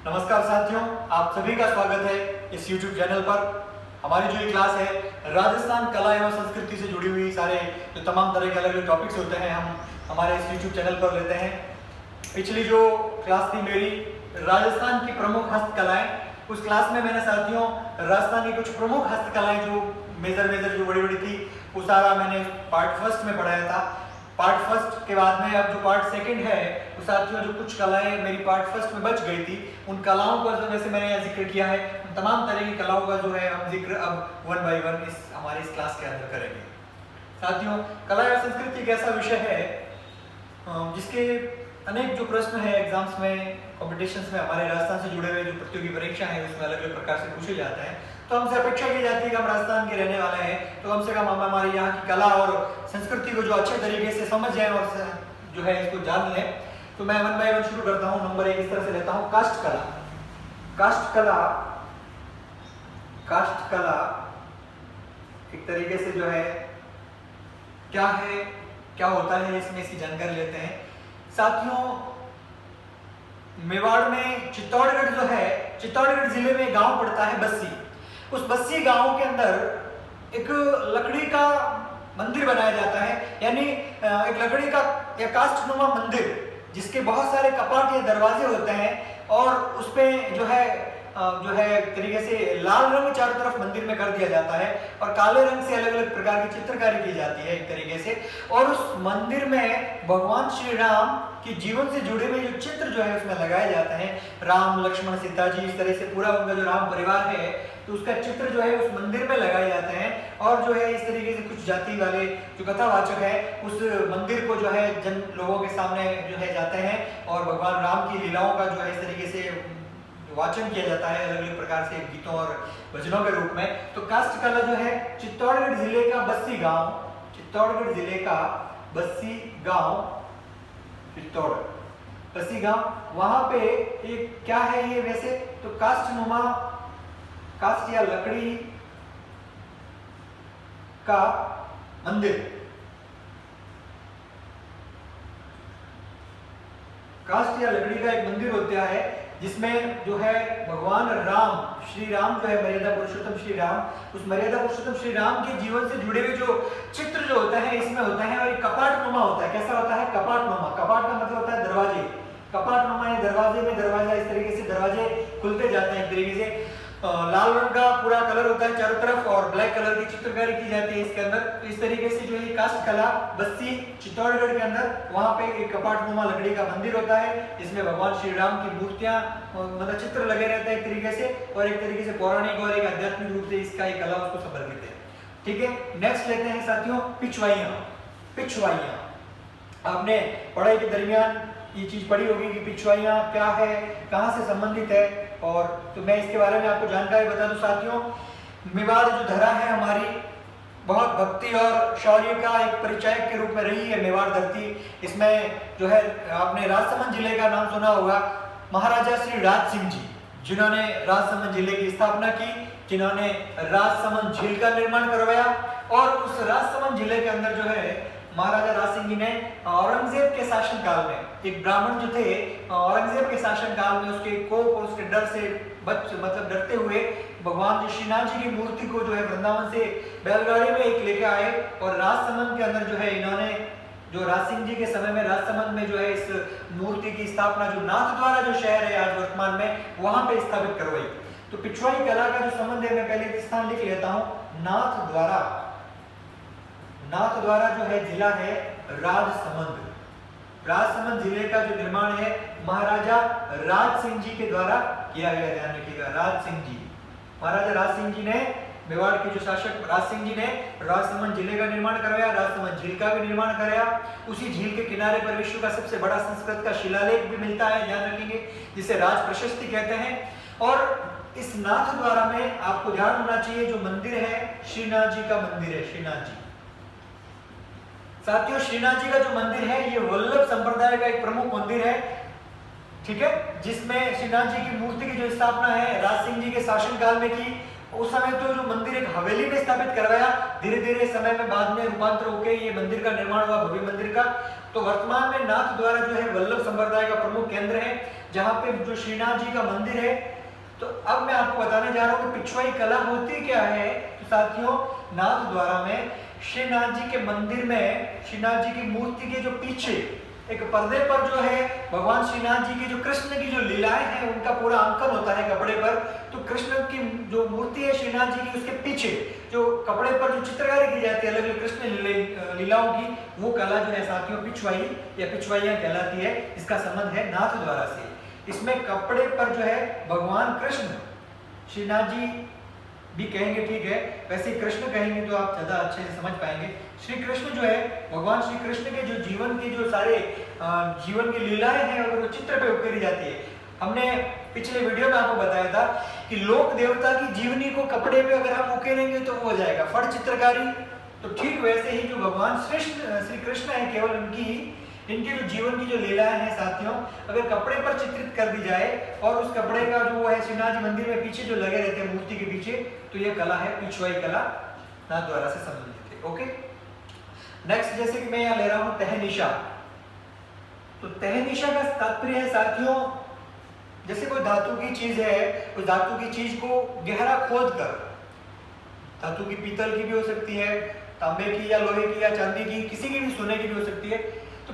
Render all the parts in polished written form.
नमस्कार साथियों, आप सभी का स्वागत है इस YouTube चैनल पर। हमारी जो ये क्लास है राजस्थान कला एवं संस्कृति से जुड़ी हुई सारे जो तमाम तरह के अलग अलग टॉपिक्स होते हैं हम हमारे इस YouTube चैनल पर लेते हैं। पिछली जो क्लास थी मेरी राजस्थान की प्रमुख हस्तकलाएं, उस क्लास में मैंने साथियों राजस्थान की कुछ प्रमुख हस्तकलाएं जो मेजर जो बड़ी बड़ी थी वो सारा मैंने पार्ट फर्स्ट में पढ़ाया था। पार्ट फर्स्ट के बाद में अब जो पार्ट सेकंड है तो साथियों जो कुछ कलाएं मेरी पार्ट फर्स्ट में बच गई थी उन कलाओं का जो जैसे मैंने यहाँ जिक्र किया है उन तमाम तरह की कलाओं का जो है हम जिक्र अब वन बाय वन हमारे इस क्लास के अंदर करेंगे। साथियों कला एवं संस्कृति एक ऐसा विषय है जिसके अनेक जो प्रश्न है एग्जाम्स में कॉम्पिटिशन्स में हमारे राजस्थान से जुड़े हुए जो प्रतियोगी परीक्षा है उसमें अलग अलग प्रकार से पूछे जाते हैं। तो हमसे अपेक्षा की जाती है कि हम राजस्थान के रहने वाले हैं तो कम से कम हम हमारे यहाँ की कला और संस्कृति को जो अच्छे तरीके से समझ जाए और जो है इसको जान लें। तो मैं वन बाय वन शुरू करता हूँ। नंबर 1 इस तरह से लेता हूँ, काष्ठ कला। काष्ठ कला एक तरीके से जो है क्या होता है इसमें इसकी जानकारी लेते हैं। साथियों मेवाड़ में चित्तौड़गढ़ जो है, चित्तौड़गढ़ जिले में गांव पड़ता है बस्सी। उस बस्सी गांव के अंदर एक लकड़ी का मंदिर बनाया जाता है, यानी एक लकड़ी का या काष्ठनुमा मंदिर जिसके बहुत सारे कपाट या दरवाजे होते हैं और उस पे जो है तरीके से लाल रंग चारों तरफ मंदिर में कर दिया जाता है और काले रंग से अलग अलग प्रकार की चित्रकारी की जाती है एक तरीके से। और उस मंदिर में भगवान श्री राम के जीवन से जुड़े हुए जो चित्र जो है उसमें लगाए जाते हैं, राम लक्ष्मण सीता जी, इस तरह से पूरा उनका जो राम परिवार है तो उसका चित्र जो है उस मंदिर में लगाए जाते हैं। और जो है इस तरीके से कुछ जाति वाले जो कथावाचक है उस मंदिर को जो है जन लोगों के सामने जो है जाते हैं और भगवान राम की लीलाओं का जो है इस तरीके से वाचन किया जाता है अलग अलग प्रकार से गीतों और भजनों के रूप में। तो काष्ठ कला जो है चित्तौड़गढ़ जिले का बस्सी गांव, चित्तौड़गढ़ जिले का बस्सी गांव, चित्तौड़ बस्सी गांव, वहां पे एक क्या है ये वैसे तो काष्ठ या लकड़ी का मंदिर, काष्ठ या लकड़ी का एक मंदिर होता है जिसमें जो है भगवान राम श्री राम जो है मर्यादा पुरुषोत्तम श्री राम, उस मर्यादा पुरुषोत्तम श्री राम के जीवन से जुड़े हुए जो चित्र जो होता है इसमें होता है। और एक कपाट नुमा होता है। कैसा होता है? कपाट नुमा। कपाट का मतलब होता है दरवाजे। कपाट नुमा है दरवाजे में दरवाजा, इस तरीके से दरवाजे खुलते जाते हैं एक तरीके से। लाल रंग का पूरा कलर होता है चारों तरफ और ब्लैक कलर की चित्रकारी की जाती है इसके अंदर। तो इस तरीके से जो है काष्ठ कला बस्सी चित्तौड़गढ़ के अंदर वहां पे एक कपाटनुमा लकड़ी का मंदिर होता है जिसमें भगवान श्री राम की मूर्तियां मतलब चित्र लगे रहते हैं एक तरीके से और एक तरीके से पौराणिक और एक आध्यात्मिक रूप से इसका एक कला उसको समर्पित है। ठीक है, नेक्स्ट लेते हैं साथियों पिछवाइयां। आपने पढ़ाई के दरमियान ये चीज पढ़ी होगी कि पिछवाइयां क्या है, कहां से संबंधित है, और तो मैं इसके बारे में आपको जानकारी बता दूं साथियों। मेवाड़ जो धरा है हमारी बहुत भक्ति और शौर्य का एक परिचायक के रूप में रही है मेवाड़ धरती। इसमें जो है आपने राजसमंद जिले का नाम सुना होगा, महाराजा श्री राज सिंह जी जिन्होंने राजसमंद जिले की स्थापना की, जिन्होंने राजसमंद झील का निर्माण करवाया। और उस राजसमंद जिले के अंदर जो है महाराजा राज सिंह जी ने औरंगजेब के शासनकाल में एक ब्राह्मण जो थे औरंगजेब के शासनकाल में उसके कोप और उसके डर से मतलब डरते हुए भगवान श्रीनाथ जी की मूर्ति को जो है वृंदावन से बैलगाड़ी में एक लेके आए और राजसमंद के अंदर जो है इन्होंने जो राज सिंह जी के समय में राजसमंद में जो है इस मूर्ति की स्थापना जो नाथ द्वारा जो शहर है आज वर्तमान में वहां पे स्थापित करवाई। तो पिछवाई कला का जो संबंध है मैं पहले स्थान लिख लेता हूँ। नाथ द्वारा जो है जिला है राजसमंद। राजसमंद जिले का जो निर्माण है महाराजा राज सिंह जी के द्वारा किया गया, ध्यान रखिएगा। महाराजा राज सिंह जी ने मेवाड़ के जो शासक राज सिंह जी ने राजसमंद जिले का निर्माण करवाया, राजसमंद झील का भी निर्माण कराया। उसी झील के किनारे पर विश्व का सबसे बड़ा संस्कृत का शिलालेख भी मिलता है, ध्यान रखेंगे, जिसे राज प्रशस्ति कहते हैं। और इस नाथ द्वारा में आपको ध्यान होना चाहिए जो मंदिर है श्रीनाथ जी का मंदिर है, श्रीनाथ जी। साथियों श्रीनाथ जी का जो मंदिर है ये वल्लभ संप्रदाय का एक प्रमुख मंदिर है। ठीक है, जिसमें श्रीनाथ जी की मूर्ति की जो स्थापना है राज सिंह जी के शासनकाल में की। उस समय तो जो मंदिर एक हवेली में स्थापित करवाया, धीरे धीरे समय में बाद में रूपांतर होकर ये मंदिर का निर्माण हुआ भव्य मंदिर का। तो वर्तमान में नाथ द्वारा जो है वल्लभ संप्रदाय का प्रमुख केंद्र है। जहाँ पे जो श्रीनाथ जी का मंदिर है। तो अब मैं आपको बताने जा रहा हूँ कि पिछवाई कला होती क्या है। तो साथियों, नाथ द्वारा में श्रीनाथ जी के मंदिर में श्रीनाथ जी की मूर्ति के जो पीछे एक पर्दे पर जो है भगवान श्रीनाथ जी की जो कृष्ण की जो लीलाएं हैं उनका पूरा अंकन होता है कपड़े पर। तो कृष्ण की जो मूर्ति है श्रीनाथ जी की, उसके पीछे जो कपड़े पर जो चित्रकारी की जाती है अलग अलग कृष्ण लीलाओं की, वो कला जो है साथियों पिछवाई या पिछवाइयां कहलाती है। इसका संबंध है नाथ द्वारा से। इसमें कपड़े पर जो है भगवान कृष्ण, श्रीनाथ जी भी कहेंगे ठीक है, वैसे कृष्ण कहेंगे तो आप ज्यादा अच्छे से समझ पाएंगे। श्री कृष्ण जो है भगवान श्री कृष्ण के जो जीवन के जो सारे जीवन की लीलाएं हैं अगर वो चित्र पे उकेरी जाती है। हमने पिछले वीडियो में आपको बताया था कि लोक देवता की जीवनी को कपड़े पे अगर हम उकेरेंगे तो वो हो जाएगा फट चित्रकारी। तो ठीक वैसे ही जो भगवान श्री कृष्ण है, केवल इनकी जो जीवन की जो लीलाएं हैं साथियों, अगर कपड़े पर चित्रित कर दी जाए और उस कपड़े का जो है श्रीनाथ जी मंदिर में पीछे जो लगे रहते हैं मूर्ति के पीछे, तो ये कला है पिछवाई कला, नाथ द्वारा से संबंधित है। ओके, नेक्स्ट जैसे कि मैं यहाँ ले रहा हूँ तहनीशा। तो तहनीशा का तात्पर्य है साथियों, जैसे कोई धातु की चीज है, उस धातु की चीज को गहरा खोद कर, धातु की पीतल की भी हो सकती है, तांबे की या लोहे की या चांदी की, किसी की भी, सोने की भी हो सकती है। तो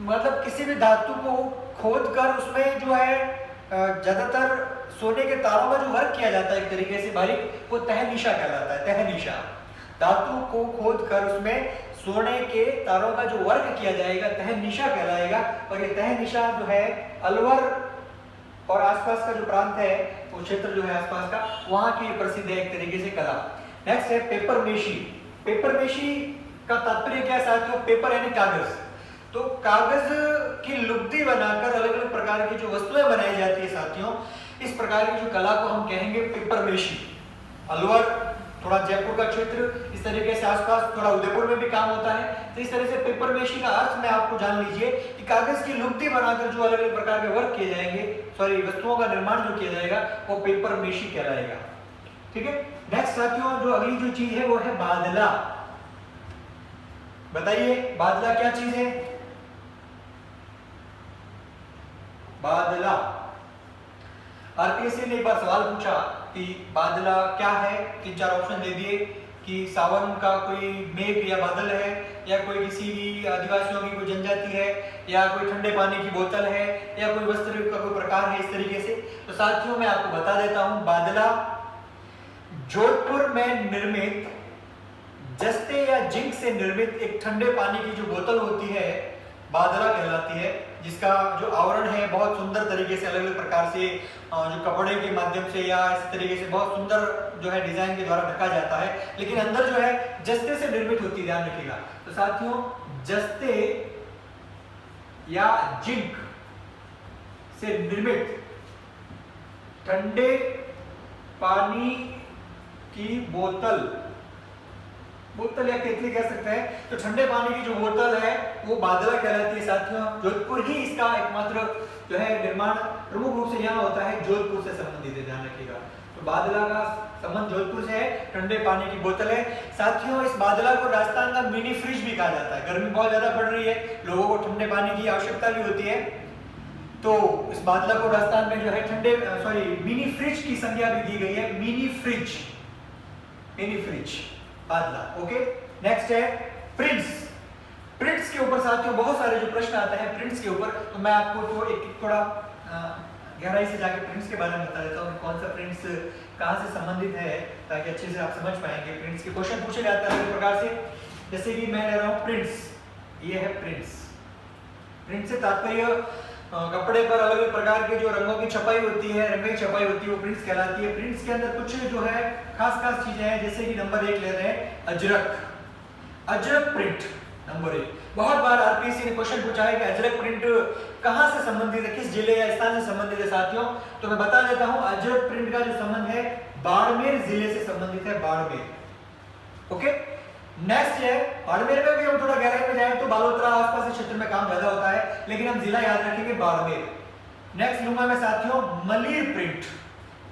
मतलब किसी भी धातु को खोद कर उसमें जो है ज्यादातर सोने के तारों का जो वर्क किया जाता है एक तरीके से बारीक, वो तहनीशा कहलाता है। तहनीशा, धातु को खोद कर उसमें सोने के तारों का जो वर्क किया जाएगा तहनीशा कहलाएगा। और ये तहनीशा जो है अलवर और आसपास का जो प्रांत है, वो क्षेत्र जो है आसपास का, वहां की प्रसिद्ध है एक तरीके से कला। नेक्स्ट है पेपर मेशी। पेपर मेशी का तात्पर्य क्या है साथियों? पेपर यानी कागज। तो कागज की लुगदी बनाकर अलग अलग प्रकार की जो वस्तुएं बनाई जाती है साथियों, इस प्रकार की जो कला को हम कहेंगे पेपर मेशी। अलवर, थोड़ा जयपुर का क्षेत्र, इस तरीके से आसपास थोड़ा उदयपुर में भी काम होता है। तो इस तरह से पेपर मेशी का अर्थ में आपको जान लीजिए कि कागज की लुगदी बनाकर जो अलग अलग प्रकार के वर्क किए जाएंगे, सॉरी वस्तुओं का निर्माण जो किया जाएगा, वो पेपर मेशी कहलाएगा। ठीक है, नेक्स्ट साथियों जो अगली जो चीज है वो है बादला। बताइए बादला क्या चीज है? बादला, आरपीएससी ने एक बार सवाल पूछा कि बादला क्या है, 3-4 ऑप्शन दे दिए कि सावन का कोई मेघ या बादल है, या कोई किसी भी आदिवासियों की कोई जनजाति है, या कोई ठंडे पानी की बोतल है, या कोई वस्त्र का कोई प्रकार है, इस तरीके से। तो साथियों मैं आपको बता देता हूं, बादला जोधपुर में निर्मित जस्ते या जिंक से निर्मित एक ठंडे पानी की जो बोतल होती है, बादला कहलाती है, जिसका जो आवरण है बहुत सुंदर तरीके से अलग अलग प्रकार से जो कपड़े के माध्यम से या इस तरीके से बहुत सुंदर जो है डिजाइन के द्वारा ढका जाता है, लेकिन अंदर जो है जस्ते से निर्मित होती है, ध्यान रखिएगा। तो साथियों जस्ते या जिंक से निर्मित ठंडे पानी की बोतल या केतली कह सकते हैं, तो ठंडे पानी की जो बोतल है वो बादला कहलाती है साथियों। जोधपुर ही इसका एकमात्र जो है निर्माण प्रमुख रूप से यहाँ होता है, जोधपुर से संबंधित है, ध्यान रखिएगा। तो बादला का संबंध जोधपुर से है, ठंडे पानी की बोतल है। साथियों इस बादला को राजस्थान का मिनी फ्रिज भी कहा जाता है। गर्मी बहुत ज्यादा पड़ रही है, लोगों को ठंडे पानी की आवश्यकता भी होती है, तो इस बादला को राजस्थान में जो है मिनी फ्रिज की संज्ञा भी दी गई है, मिनी फ्रिज बादला। ओके, नेक्स्ट है प्रिंट्स। प्रिंट्स के ऊपर साथियों बहुत सारे जो प्रश्न आते हैं प्रिंट्स के ऊपर, तो मैं आपको तो एक थोड़ा गहराई से जाके प्रिंट्स के बारे में बता देता हूँ, कौन सा प्रिंट्स कहाँ से संबंधित है, ताकि अच्छे से आप समझ पाएंगे। प्रिंट्स के क्वेश्चन पूछे जाते हैं अलग प्रकार से, जैसे कि मैं ले रहा हूँ प्रिंट्स, ये है प्रिंट्स। प्रिंट से तात्पर्य कपड़े पर अलग अलग प्रकार के जो रंगों की छपाई होती है, रंगों की छपाई होती है, वो प्रिंट्स कहलाती है। प्रिंट्स के अंदर कुछ जो है खास चीजें हैं, जैसे कि नंबर 1 ले रहे हैं अजरक प्रिंट। नंबर 1, बहुत बार आरपीएससी ने क्वेश्चन पूछा है कि अजरक प्रिंट कहाँ से संबंधित है, किस जिले या स्थान से संबंधित है साथियों? तो मैं बता देता हूँ, अजरक प्रिंट का जो संबंध है बाड़मेर जिले से संबंधित है, बाड़मेर। ओके, नेक्स्ट है बाड़मेर में भी हम थोड़ा गहराई में जाए तो बालोतरा आसपास के क्षेत्र में काम ज्यादा होता है, लेकिन हम जिला याद रखेंगे बाड़मेर। नेक्स्ट लूंगा मैं साथियों मलिर प्रिंट।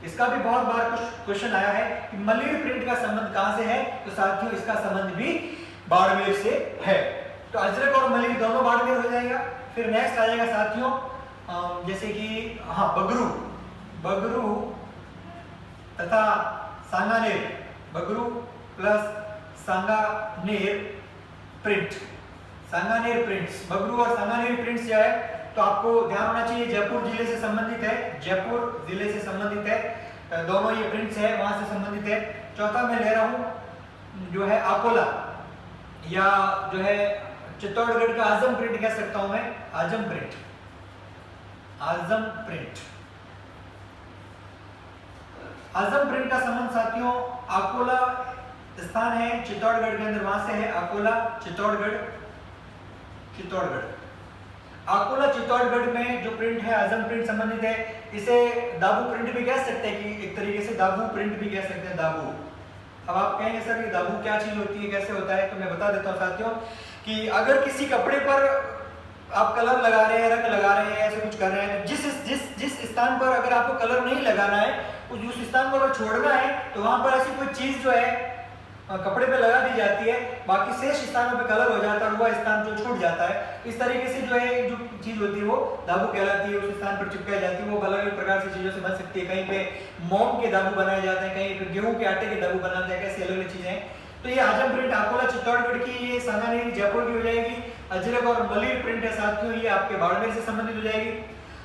इसका भी बहुत बार कुछ क्वेश्चन आया है कि मलिर प्रिंट का संबंध कहां से है, तो साथियों इसका संबंध भी बाड़मेर से है। तो अजरक और मलिर दोनों बाड़मेर हो जाएगा। फिर नेक्स्ट आ जाएगा साथियों जैसे कि हाँ बगरू, बगरू तथा Sanganer, Bagru plus Sanganer print, Sanganer prints, Bagru और सांगानेर प्रिंट्स जो है तो आपको ध्यान होना चाहिए जयपुर जिले से संबंधित है, जयपुर जिले से संबंधित है, दोनों ये प्रिंट्स है वहां से संबंधित है। चौथा मैं ले रहा हूं जो है अकोला या जो है चित्तौड़गढ़ का आजम प्रिंट कह सकता हूं मैं, आजम प्रिंट, आजम प्रिंट, आजम प्रिंट का संबंध साथियों अकोला स्थान है चित्तौड़गढ़ के अंदर, वहां से है अकोला चित्तौड़गढ़, चित्तौड़गढ़ अकोला चित्तौड़गढ़ में जो प्रिंट है आजम प्रिंट संबंधित है। इसे दाबू प्रिंट भी कह सकते हैं कि एक तरीके से दाबू प्रिंट भी कह सकते हैं, दाबू। अब आप कहेंगे सर ये दाबू क्या चीज होती है, कैसे होता है, तो मैं बता देता हूँ साथियों कि अगर किसी कपड़े पर आप कलर लगा रहे हैं, रंग लगा रहे हैं, ऐसे कुछ कर रहे हैं, जिस जिस जिस स्थान पर अगर आपको कलर नहीं लगाना है, उस स्थान को अगर छोड़ना है तो वहां पर ऐसी कोई चीज जो है कपड़े पे लगा दी जाती है, बाकी शेष स्थानों पे कलर हो जाता है और वह स्थान जो छूट जाता है। इस तरीके से जो है जो चीज होती है वो दाबू कहलाती है, उस स्थान पर चिपकाई जाती है। वो अलग अलग प्रकार से चीजों से बन सकती है, कहीं पे मोम के दाबू बनाए जाते हैं, कहीं पे गेहूं के आटे के दाबू बनाते हैं, कैसी अलग अलग चीजें हैं। तो ये आजम प्रिंट अकोला चित्तौड़गढ़ की, ये सांगानेर जयपुर की हो जाएगी। अजरक और मलिर प्रिंट है साथियों, ये आपके बाड़मेर से संबंधित हो जाएगी।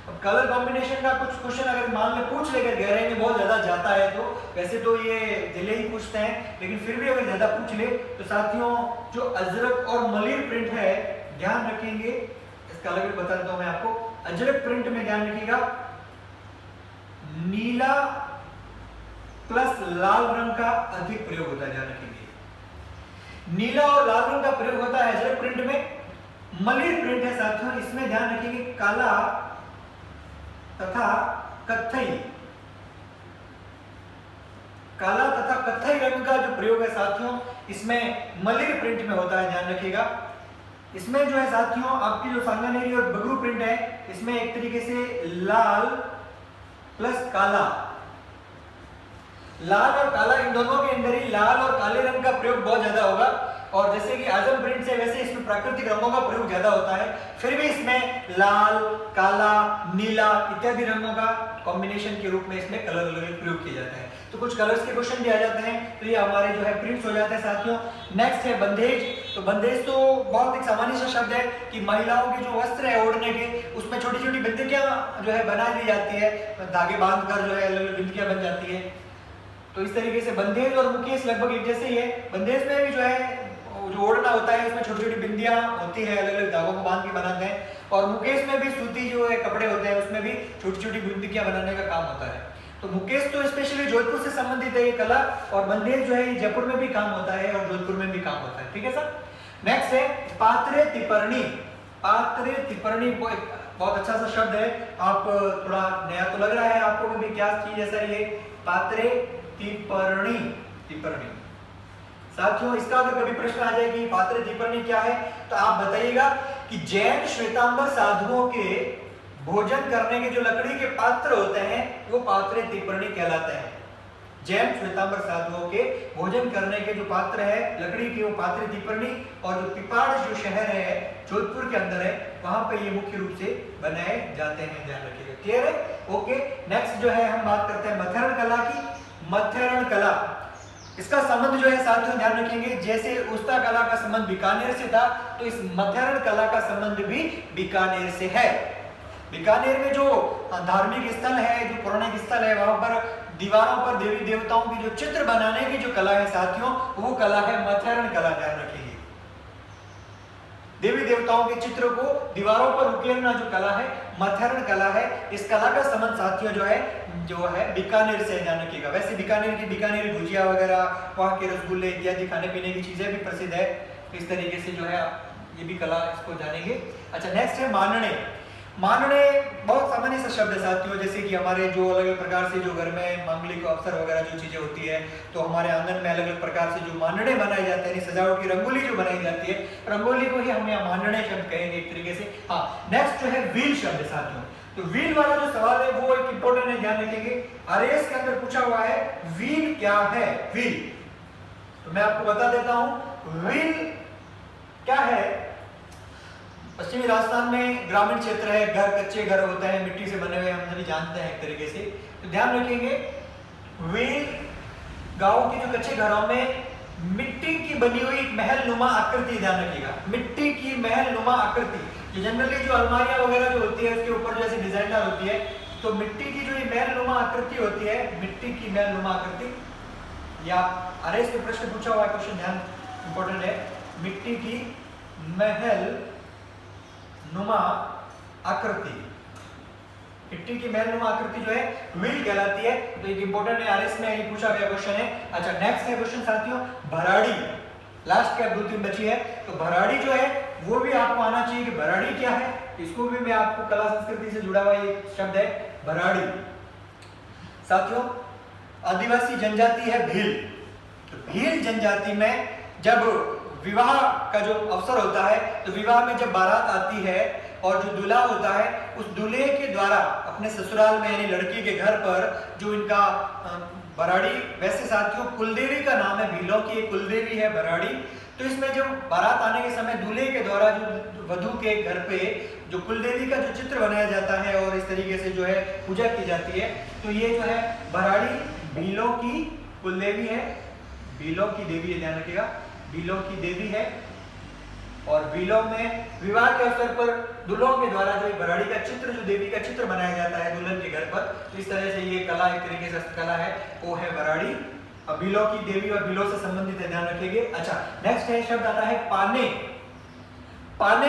अब कलर कॉम्बिनेशन का कुछ क्वेश्चन अगर मान ले पूछ लेकर गहराई में बहुत ज्यादा जाता है तो वैसे तो ये जिले ही पूछते हैं, लेकिन फिर भी अगर ज्यादा पूछ ले तो साथियों जो अजरक और मलिर प्रिंट है ध्यान रखेंगे, इसका अलग बता देता हूं मैं आपको। अजरक प्रिंट में ध्यान रखिएगा नीला प्लस लाल रंग का अधिक प्रयोग होता है, ध्यान रखेंगे नीला और लाल रंग का प्रयोग होता है अजरक प्रिंट में। मलिर प्रिंट है साथियों, इसमें ध्यान रखेंगे काला तथा कत्थई, काला तथा कत्थई रंग का जो प्रयोग है साथियों इसमें मलिर प्रिंट में होता है, ध्यान रखिएगा। इसमें जो है साथियों आपकी जो सांगानेरी और बगरू प्रिंट है इसमें एक तरीके से लाल प्लस काला, लाल और काला इन दोनों के अंदर ही लाल और काले रंग का प्रयोग बहुत ज्यादा होगा। और जैसे कि आजम प्रिंट से वैसे इसमें प्राकृतिक रंगों का प्रयोग ज्यादा होता है, फिर भी इसमें लाल, काला, नीला इत्यादि रंगों का कॉम्बिनेशन के रूप में इसमें कलर अलग प्रयोग किए जाते हैं। तो कुछ कलर्स के क्वेश्चन भी आ जाते हैं, तो ये हमारे जो है प्रिंट्स हो जाते हैं साथियों। नेक्स्ट है बंदेज। तो बंदेज तो बहुत एक सामान्य सा शब्द है कि महिलाओं के जो वस्त्र है ओढ़ने के, उसमें छोटी छोटी बिंदियां जो है बना दी जाती है, धागे बांध कर जो है अलग अलग बिंदियां बन जाती है। तो इस तरीके से बंदेज और मुकेश लगभग एक जैसे ही है। बंदेज में भी जो है जो ओढ़ना होता है उसमें छोटी छोटी बिंदियां होती है, अलग अलग धागों को बांध के बनाते हैं। और मुकेश में भी सूती जो है कपड़े होते हैं उसमें भी छोटी छोटी बिंदियां बनाने का काम होता है। तो मुकेश तो स्पेशली जोधपुर से संबंधित है ये कला, और बंदेज जो है जयपुर में भी काम होता है और जोधपुर में भी काम होता है, ठीक है सर। नेक्स्ट है पात्रे तिपरणी। पात्रे तिपरणी बहुत अच्छा सा शब्द है, आप थोड़ा नया तो लग रहा है आपको भी, क्या चीज है सर ये पात्रे तिपरणी। तिपरणी साथियों इसका अगर कभी प्रश्न आ जाए कि पात्रे तिपरणी क्या है तो आप बताइएगा कि जैन श्वेतांबर साधुओं के भोजन करने के जो लकड़ी के पात्र होते हैं वो पात्रे तिपरणी कहलाते हैं। जैन श्वेतांबर साधुओं के भोजन करने के जो पात्र है लकड़ी के वो पात्रे तिपरणी, और जो पिपाड़ जो शहर है जोधपुर के अंदर है वहां पे ये मुख्य रूप से बनाए जाते हैं, ध्यान रखिएगा। क्लियर है? ओके। नेक्स्ट जो है हम बात करते हैं मथरण कला की। मथरण कला, इसका संबंध जो है साथियों ध्यान रखेंगे, जैसे उस्ता कला का संबंध बीकानेर से था तो इस मथरण कला का संबंध भी बीकानेर से है। बीकानेर में जो धार्मिक स्थल है, जो पौराणिक स्थल है, वहां पर दीवारों पर देवी देवताओं की जो चित्र बनाने की जो कला है साथियों वो कला है मथरण कला, ध्यान रखिए। देवी देवताओं के चित्र को दीवारों पर उकेरना जो कला है मथरण कला है। इस कला का संबंध साथियों जो है बीकानेर से, ध्यान रखिएगा। वैसे बीकानेर की बीकानेरी भुजिया वगैरह, वहाँ के रसगुल्ले इत्यादि खाने पीने की चीजें भी प्रसिद्ध है। इस तरीके से जो है ये भी कला इसको जानेंगे। अच्छा नेक्स्ट है मानने। मानने बहुत सामान्य सा शब्द है साथियों, जैसे कि हमारे जो अलग अलग प्रकार से जो घर में मांगलिक अवसर वगैरह जो चीजें होती है तो हमारे आंगन में अलग अलग प्रकार से जो मानने बनाए जाते हैं, सजावट की रंगोली जो बनाई जाती है, रंगोली को ही हम यहाँ मानने शब्द कहेंगे एक तरीके से। हाँ नेक्स्ट जो है व्हील शब्द साथियों। तो व्हील वाला जो सवाल है वो एक इंपॉर्टेंट है, ध्यान रखेंगे। आरएएस के अंदर पूछा हुआ है व्हील क्या है। व्हील तो मैं आपको बता देता हूं व्हील क्या है। पश्चिमी राजस्थान में ग्रामीण क्षेत्र है, घर कच्चे घर होते हैं, मिट्टी से बने हुए, हम सभी जानते हैं एक तरीके से। तो ध्यान रखेंगे वे गांव के जो कच्चे घरों में मिट्टी की बनी हुई एक महल नुमा आकृति, ध्यान रखिएगा, मिट्टी की महल नुमा आकृति, जो जनरली जो अलमारियां वगैरह जो होती है उसके ऊपर जो ऐसी डिजाइनर होती है, तो मिट्टी की जो ये महल नुमा आकृति होती है, मिट्टी की महल नुमा आकृति, या आरएस में प्रश्न पूछा हुआ है, क्वेश्चन ध्यान इंपॉर्टेंट है, मिट्टी की महल नुमा आकृति, मिट्टी की महल नुमा आकृति जो है व्हील कहलाती है। तो एक इंपॉर्टेंट है, आरएस में ये पूछा गया क्वेश्चन है। अच्छा, नेक्स्ट है क्वेश्चन साथियों, भराड़ी, लास्ट क्या 2-3 बची है, तो भराड़ी जो है वो भी आपको आना चाहिए कि भराड़ी क्या है, इसको भी मैं आपको कला संस्कृति से जुड़ा हुआ ये शब्द है भराड़ी। साथियों, आदिवासी जनजाति है भील, तो भील जनजाति में जब विवाह का जो अवसर होता है, तो विवाह में जब बारात आती है और जो दूल्हा होता है, उस दूल्हे के द्वारा अपने ससुराल में यानी लड़की के घर पर जो इनका भराड़ी, वैसे साथियों कुलदेवी का नाम है, भीलों की एक कुलदेवी है भराड़ी। तो इसमें जब बारात आने के समय दूल्हे के द्वारा जो वधू के घर पे जो कुलदेवी का जो चित्र बनाया जाता है और इस तरीके से जो है पूजा की जाती है, तो ये जो है भराड़ी भीलों की कुलदेवी है, भीलों की देवी है, ध्यान रखिएगा, भीलों की देवी है। और भीलों में विवाह के अवसर पर दुल्हों के द्वारा जो भराड़ी का चित्र, जो देवी का चित्र बनाया जाता है दुल्हन के घर पर, तो इस तरह से ये कला, एक तरीके से कला है, वो है भराड़ी, भीलों की देवी और भीलों से संबंधित है, ध्यान रखिएगा। अच्छा, नेक्स्ट है शब्द आता है पाने। पाने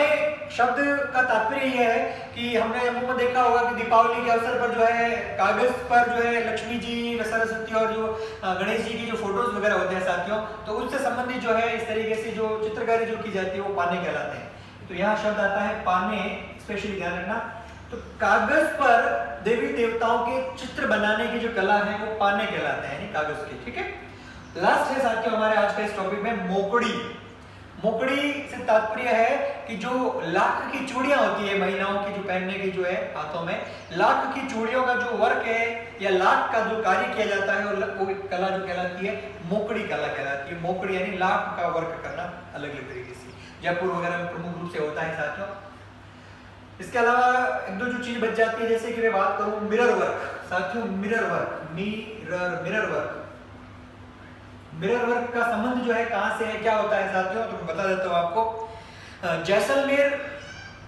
शब्द का तात्पर्य यह है कि हमने मुंह में देखा होगा कि दीपावली के अवसर पर जो है कागज पर जो है लक्ष्मी जी, सरस्वती और जो गणेश जी की जो फोटोज वगैरह होते हैं साथियों, तो उससे संबंधित जो है इस तरीके से जो चित्रकारी जो की जाती है वो पाने कहलाते हैं। तो यहाँ शब्द आता है पाने, स्पेशली ध्यान रखना। तो कागज पर देवी देवताओं के चित्र बनाने की जो कला है वो पाने कहलाते हैं, यानी कागज के, ठीक है। लास्ट है साथियों हमारे आज का इस टॉपिक में मोकड़ी। मोकड़ी से तात्पर्य है कि जो लाख की चूड़ियां होती है महिलाओं की जो पहनने की जो है हाथों में, लाख की चूड़ियों का जो वर्क है या लाख का जो कार्य किया जाता है वो एक कला जो कहलाती है मोकड़ी कला कहलाती है। मोकड़ी यानी लाख का वर्क करना अलग अलग तरीके से, जयपुर वगैरह में प्रमुख रूप से होता है साथियों। इसके अलावा एक दो जो चीज बच जाती है, जैसे कि मैं बात करूं मिरर वर्क साथियों, mirror work, mirror work, mirror work का संबंध जो है कहां से है, क्या होता है साथियों, तो मैं बता देता हूं आपको। जैसलमेर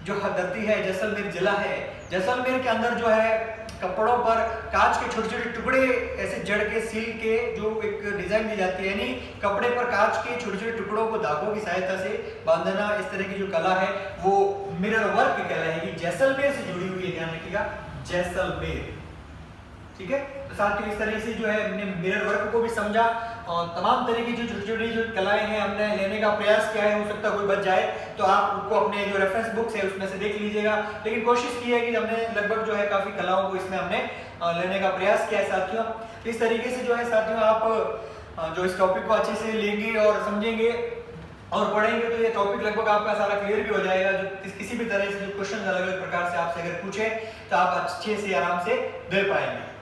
जो धरती है, जैसलमेर जिला है, जैसलमेर के अंदर जो है कपड़ों पर कांच के छोटे छोटे टुकड़े ऐसे जड़ के सील के जो एक डिजाइन दी जाती है, यानी कपड़े पर कांच के छोटे छोटे टुकड़ों को धागों की सहायता से बांधना, इस तरह की जो कला है वो मिरर वर्क कहलाएगी, जैसलमेर से जुड़ी हुई है, ध्यान रखिएगा, जैसलमेर, ठीक है। तो साथियों इस तरह से जो है हमने मिरर वर्क को भी समझा और तमाम तरह की जो छोटी छोटी जो कलाएं हैं हमने लेने का प्रयास किया है। हो सकता है कोई बच जाए तो आप उनको अपने जो रेफरेंस बुक्स है उसमें से देख लीजिएगा, लेकिन कोशिश की है कि हमने लगभग जो है काफी कलाओं को इसमें हमने लेने का प्रयास किया है साथियों। इस तरीके से जो है साथियों आप जो इस टॉपिक को अच्छे से लेंगे और समझेंगे और पढ़ेंगे तो ये टॉपिक लगभग आपका सारा क्लियर भी हो जाएगा। जो किसी भी तरह से जो क्वेश्चन अलग अलग प्रकार से आपसे अगर पूछे तो आप अच्छे से आराम से दे पाएंगे।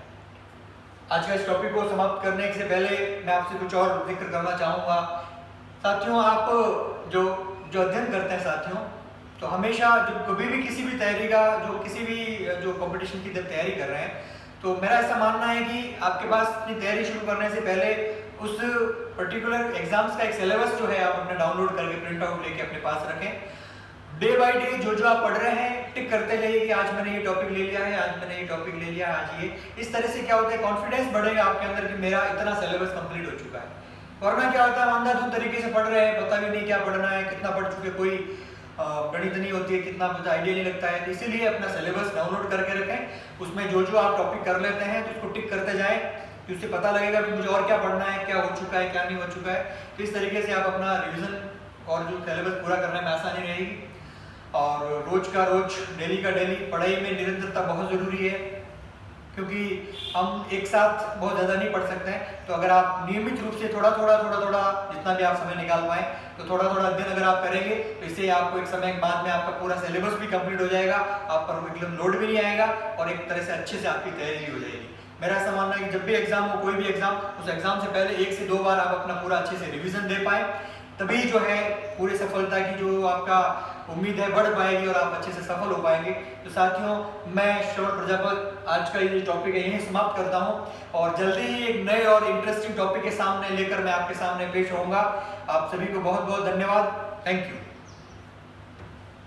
आज का इस टॉपिक को समाप्त करने से पहले मैं आपसे कुछ और जिक्र करना चाहूँगा साथियों। आप जो अध्ययन करते हैं साथियों, तो हमेशा जब कभी भी किसी भी तैयारी का जो किसी भी जो कंपटीशन की जब तैयारी कर रहे हैं, तो मेरा ऐसा मानना है कि आपके पास अपनी तैयारी शुरू करने से पहले उस पर्टिकुलर एग्जाम्स का एक सिलेबस जो है आप अपने डाउनलोड करके प्रिंट आउट लेके अपने पास रखें। डे बाय डे जो आप पढ़ रहे हैं टिक करते जाइए कि आज मैंने ये टॉपिक ले लिया है, आज मैंने ये टॉपिक ले लिया, आज ये। इस तरह से क्या होता है, कॉन्फिडेंस बढ़ेगा आपके अंदर कि मेरा इतना सिलेबस कंप्लीट हो चुका है। वरना क्या होता है, अंधाधुंध तरीके से पढ़ रहे हैं, पता भी नहीं क्या पढ़ना है, कितना पढ़ चुके, कोई गणित नहीं होती है, कितना मुझे आइडिया नहीं लगता है। तो इसीलिए अपना सिलेबस डाउनलोड करके रखें, उसमें जो आप टॉपिक कर लेते हैं तो उसको टिक करते जाएं, तो उससे पता लगेगा कि मुझे और क्या पढ़ना है, क्या हो चुका है, क्या नहीं हो चुका है। तो इस तरीके से आप अपना रिविजन और जो सिलेबस पूरा करने में आसानी रहेगी। और रोज का रोज, डेली का डेली, पढ़ाई में निरंतरता बहुत जरूरी है, क्योंकि हम एक साथ बहुत ज़्यादा नहीं पढ़ सकते हैं। तो अगर आप नियमित रूप से थोड़ा थोड़ा जितना भी आप समय निकाल पाए तो थोड़ा अध्ययन अगर आप करेंगे तो इससे आपको एक समय के बाद में आपका पूरा सिलेबस भी कंप्लीट हो जाएगा, आप पर एकदम लोड भी नहीं आएगा और एक तरह से अच्छे से आपकी तैयारी हो जाएगी। मेरा ऐसा मानना है कि जब भी एग्जाम हो, कोई भी एग्जाम, उस एग्जाम से पहले 1 से 2 बार आप अपना पूरा अच्छे से रिविजन दे पाए, तभी जो है पूरी सफलता की जो आपका उम्मीद है बढ़ पाएगी और आप अच्छे से सफल हो पाएंगे। तो साथियों, मैं श्रवण प्रजापत आज का ये टॉपिक है यहीं समाप्त करता हूँ और जल्दी ही एक नए और इंटरेस्टिंग टॉपिक के सामने लेकर मैं आपके सामने पेश होऊंगा। आप सभी को बहुत बहुत धन्यवाद। Thank you.